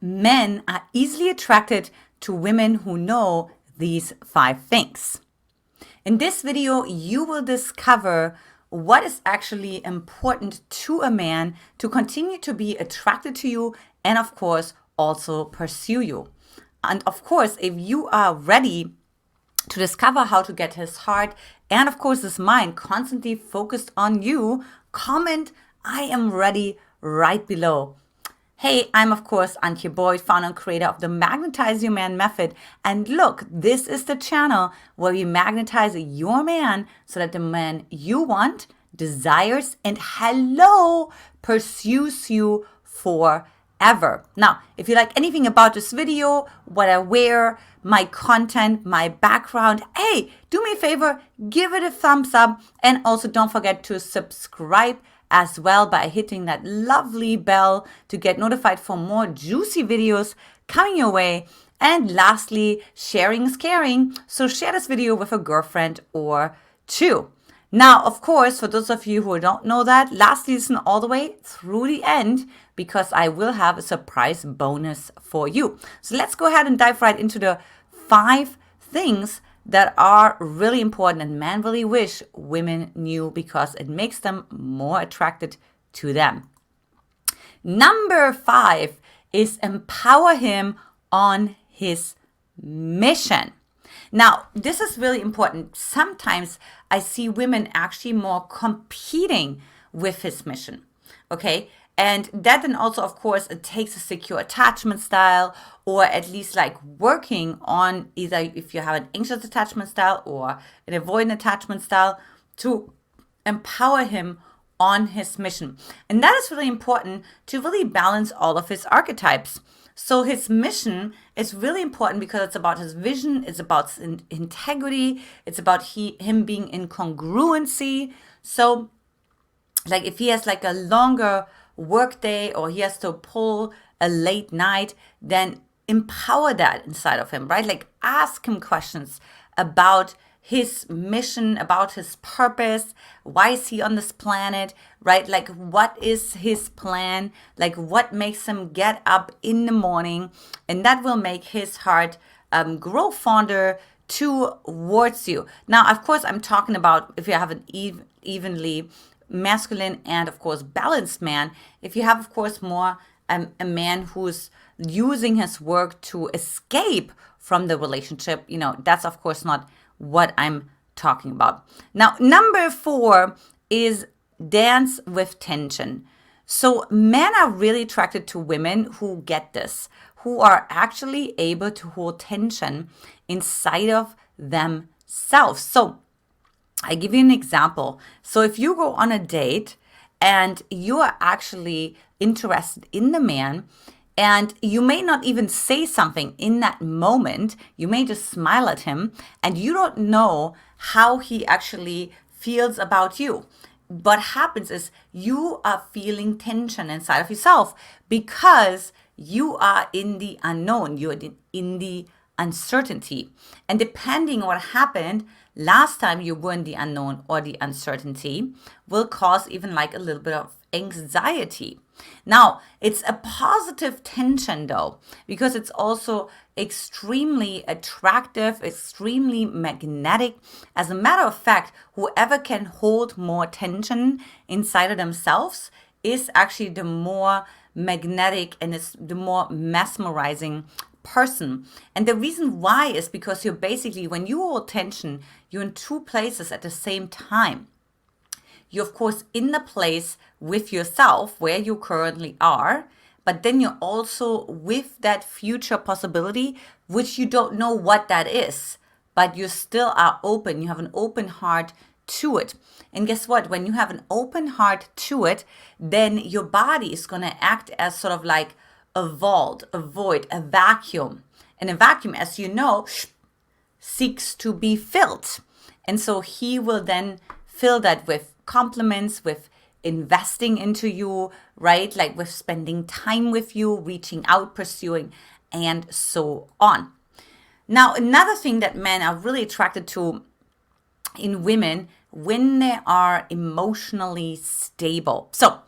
Men are easily attracted to women who know these 5 things. In this video, you will discover what is actually important to a man to continue to be attracted to you and, of course, also pursue you. And of course, if you are ready to discover how to get his heart and, of course, his mind constantly focused on you, comment "I am ready" right below. Hey, I'm of course Antia, founder and creator of the Magnetize Your Man method. And look, this is the channel where we magnetize your man so that the man you want, desires, and pursues you forever. Now, if you like anything about this video, what I wear, my content, my background, hey, do me a favor, give it a thumbs up, and also don't forget to subscribe as well by hitting that lovely bell to get notified for more juicy videos coming your way. And lastly, sharing is caring, so share this video with a girlfriend or two. Now, of course, for those of you who don't know that, lastly, listen all the way through the end because I will have a surprise bonus for you. So let's go ahead and dive right into the 5 things that are really important and men really wish women knew because it makes them more attracted to them. Number 5 is empower him on his mission. Now, this is really important. Sometimes I see women actually more competing with his mission, okay? And that then also, of course, it takes a secure attachment style or at least like working on either if you have an anxious attachment style or an avoidant attachment style to empower him on his mission. And that is really important to really balance all of his archetypes. So his mission is really important because it's about his vision, it's about integrity, it's about him being in congruency. So like if he has like a longer work day or he has to pull a late night, then empower that inside of him, right? Like ask him questions about his mission, about his purpose. Why is he on this planet, right? Like what is his plan? Like what makes him get up in the morning? And that will make his heart grow fonder towards you. Now, of course, I'm talking about if you have an evenly masculine and of course balanced man. If you have of course more a man who's using his work to escape from the relationship, that's of course not what I'm talking about. Now, number 4 is dance with tension. So men are really attracted to women who get this, who are actually able to hold tension inside of themselves. So I give you an example. So if you go on a date and you are actually interested in the man and you may not even say something in that moment, you may just smile at him and you don't know how he actually feels about you. What happens is you are feeling tension inside of yourself because you are in the unknown, you're in the uncertainty. And depending on what happened last time you were in the unknown or the uncertainty will cause even like a little bit of anxiety. Now, it's a positive tension though, because it's also extremely attractive, extremely magnetic. As a matter of fact, whoever can hold more tension inside of themselves is actually the more magnetic and is the more mesmerizing person. And the reason why is because you're basically, when you hold tension, you're in 2 places at the same time. You're of course in the place with yourself where you currently are, but then you're also with that future possibility, which you don't know what that is, but you still are open. You have an open heart to it. And guess what? When you have an open heart to it, then your body is going to act as sort of like a vault, a void, a vacuum. And a vacuum, as you know, seeks to be filled. And so he will then fill that with compliments, with investing into you, right? Like with spending time with you, reaching out, pursuing, and so on. Now, another thing that men are really attracted to in women when they are emotionally stable. So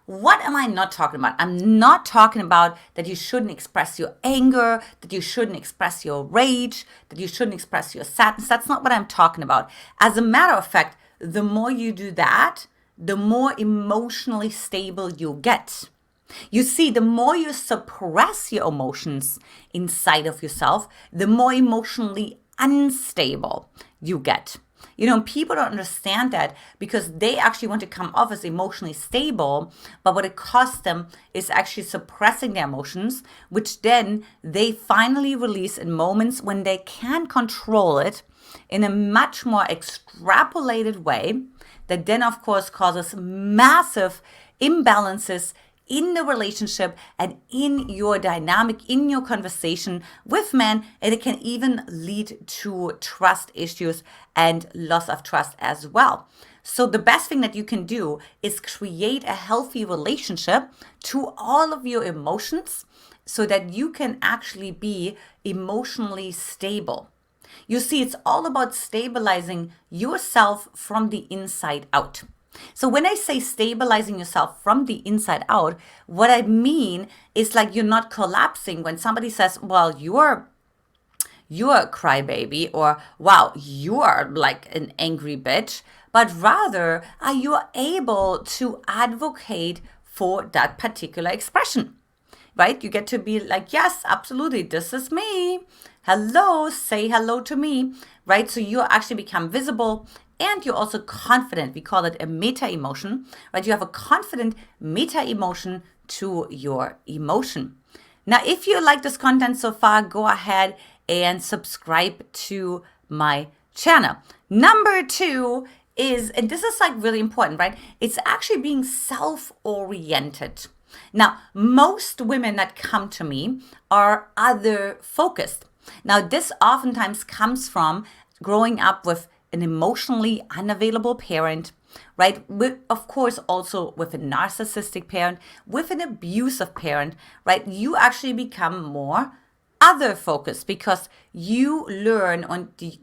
What am I not talking about? I'm not talking about that you shouldn't express your anger, that you shouldn't express your rage, that you shouldn't express your sadness. That's not what I'm talking about. As a matter of fact, the more you do that, the more emotionally stable you get. You see, the more you suppress your emotions inside of yourself, the more emotionally unstable you get. People don't understand that because they actually want to come off as emotionally stable, but what it costs them is actually suppressing their emotions, which then they finally release in moments when they can control it in a much more extrapolated way that then, of course, causes massive imbalances in the relationship and in your dynamic, in your conversation with men, and it can even lead to trust issues and loss of trust as well. So the best thing that you can do is create a healthy relationship to all of your emotions so that you can actually be emotionally stable. You see, it's all about stabilizing yourself from the inside out. So when I say stabilizing yourself from the inside out, what I mean is like you're not collapsing when somebody says, well, you're a crybaby, or wow, you are like an angry bitch, but rather are you able to advocate for that particular expression, right? You get to be like, yes, absolutely, this is me. Hello, say hello to me, right? So you actually become visible and you're also confident. We call it a meta emotion, right? You have a confident meta emotion to your emotion. Now, if you like this content so far, go ahead and subscribe to my channel. Number 2 is, and this is like really important, right? It's actually being self-oriented. Now, most women that come to me are other focused. Now, this oftentimes comes from growing up with an emotionally unavailable parent, right? Of course, also with a narcissistic parent, with an abusive parent, right? You actually become more other focused because you learn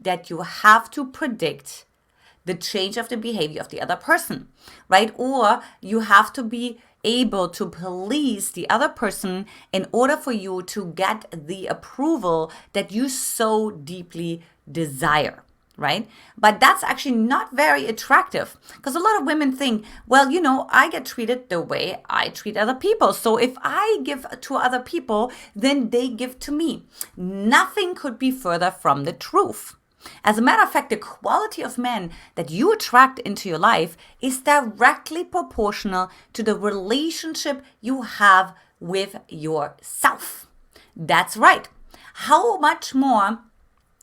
that you have to predict the change of the behavior of the other person, right? Or you have to be able to please the other person in order for you to get the approval that you so deeply desire, right? But that's actually not very attractive because a lot of women think, well, I get treated the way I treat other people. So if I give to other people, then they give to me. Nothing could be further from the truth. As a matter of fact, the quality of men that you attract into your life is directly proportional to the relationship you have with yourself. That's right. How much more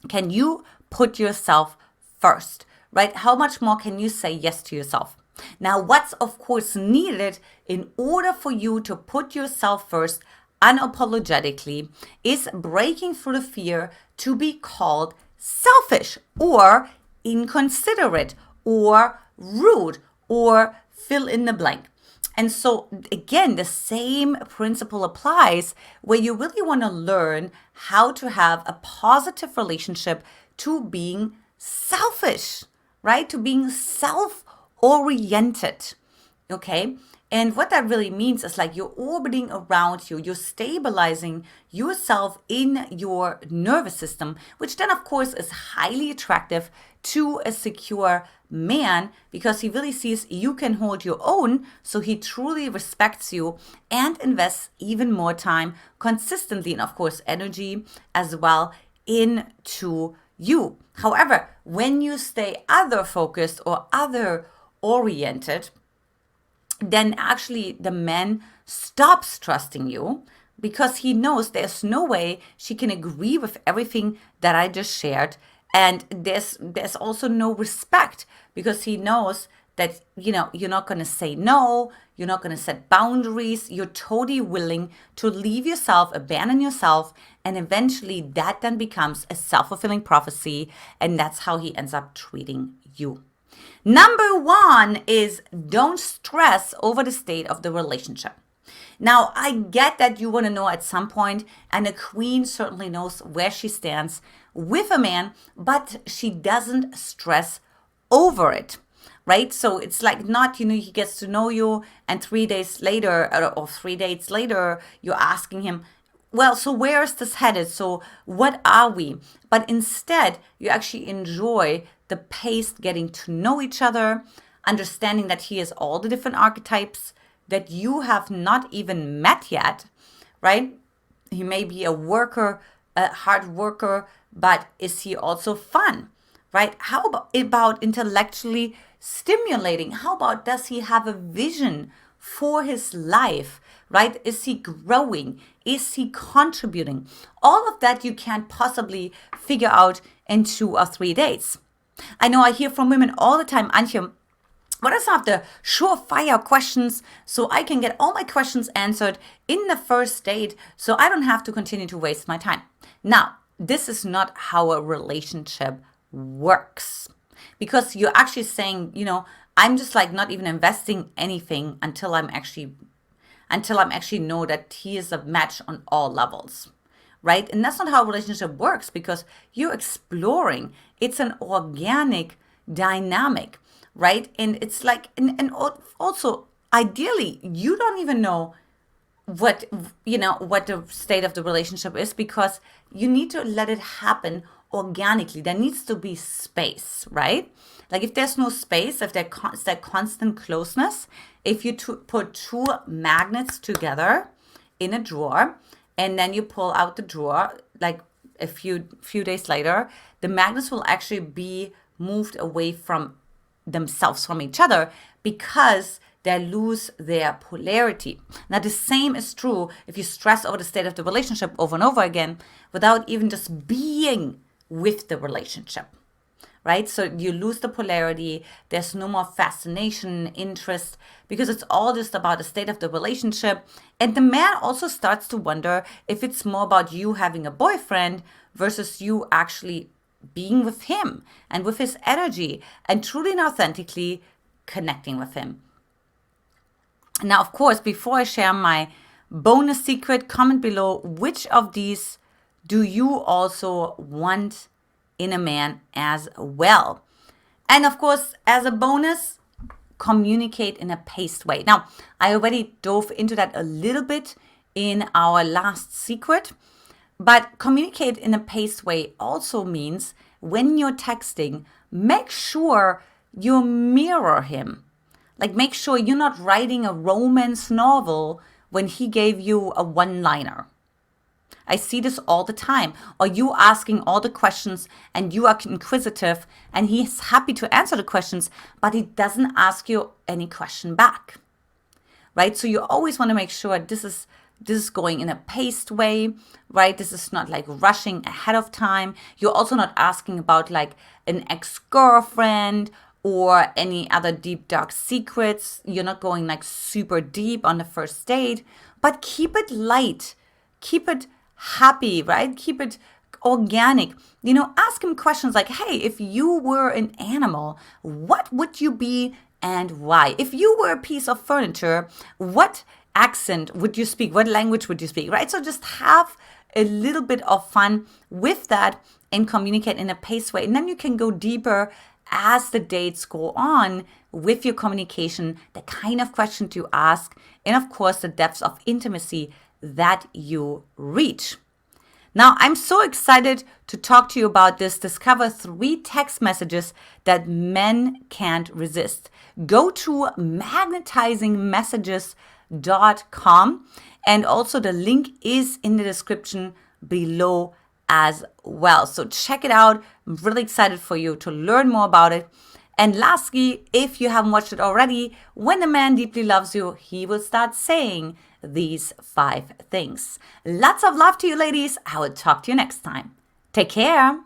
can you put yourself first, right? How much more can you say yes to yourself? Now, what's of course needed in order for you to put yourself first unapologetically is breaking through the fear to be called selfish or inconsiderate or rude or fill in the blank. And so again, the same principle applies where you really want to learn how to have a positive relationship to being selfish, right? To being self-oriented, okay? And what that really means is like you're orbiting around you, you're stabilizing yourself in your nervous system, which then of course is highly attractive to a secure man because he really sees you can hold your own, so he truly respects you and invests even more time consistently and of course energy as well into you. However, when you stay other focused or other oriented, then actually the man stops trusting you because he knows there's no way she can agree with everything that I just shared. And there's also no respect because he knows that, you're not going to say no, you're not going to set boundaries, you're totally willing to leave yourself, abandon yourself, and eventually that then becomes a self-fulfilling prophecy, and that's how he ends up treating you. Number 1 is don't stress over the state of the relationship. Now, I get that you want to know at some point, and a queen certainly knows where she stands with a man, but she doesn't stress over it. right? So it's like not, he gets to know you and 3 days later or 3 dates later, you're asking him, well, so where is this headed? So what are we? But instead, you actually enjoy the pace getting to know each other, understanding that he has all the different archetypes that you have not even met yet, right? He may be a worker, a hard worker, but is he also fun, right? How about intellectually stimulating? How about does he have a vision for his life, right? Is he growing? Is he contributing? All of that you can't possibly figure out in 2 or 3 days. I know I hear from women all the time, Antia, what are some of the surefire questions so I can get all my questions answered in the first date so I don't have to continue to waste my time? Now, this is not how a relationship works, because you're actually saying, I'm just like not even investing anything until I'm actually know that he is a match on all levels, right? And that's not how a relationship works, because you're exploring. It's an organic dynamic, right? And it's like, and also ideally, you don't even know what the state of the relationship is, because you need to let it happen organically. There needs to be space, right? Like if there's no space, if there's that constant closeness, if you put two magnets together in a drawer and then you pull out the drawer, like a few days later, the magnets will actually be moved away from themselves, from each other, because they lose their polarity. Now, the same is true if you stress over the state of the relationship over and over again without even just being with the relationship, right? So you lose the polarity. There's no more fascination, interest, because it's all just about the state of the relationship. And the man also starts to wonder if it's more about you having a boyfriend versus you actually being with him and with his energy and truly and authentically connecting with him. Now, of course, before I share my bonus secret, comment below which of these do you also want in a man as well. And of course, as a bonus, communicate in a paced way. Now, I already dove into that a little bit in our last secret, but communicate in a paced way also means when you're texting, make sure you mirror him. Like, make sure you're not writing a romance novel when he gave you a one-liner. I see this all the time. Or you asking all the questions and you are inquisitive and he's happy to answer the questions, but he doesn't ask you any question back, right? So you always want to make sure this is going in a paced way, right? This is not like rushing ahead of time. You're also not asking about like an ex-girlfriend or any other deep, dark secrets. You're not going like super deep on the first date, but keep it light. Keep it happy, right? Keep it organic. Ask him questions like, hey, if you were an animal, what would you be and why? If you were a piece of furniture, what accent would you speak? What language would you speak, right? So just have a little bit of fun with that and communicate in a paced way. And then you can go deeper as the dates go on with your communication, the kind of questions you ask, and of course, the depths of intimacy that you reach. Now, I'm so excited to talk to you about this. Discover 3 text messages that men can't resist. Go to magnetizingmessages.com, and also the link is in the description below as well. So check it out. I'm really excited for you to learn more about it. And lastly, if you haven't watched it already, when a man deeply loves you, he will start saying these 5 things. Lots of love to you, ladies. I will talk to you next time. Take care.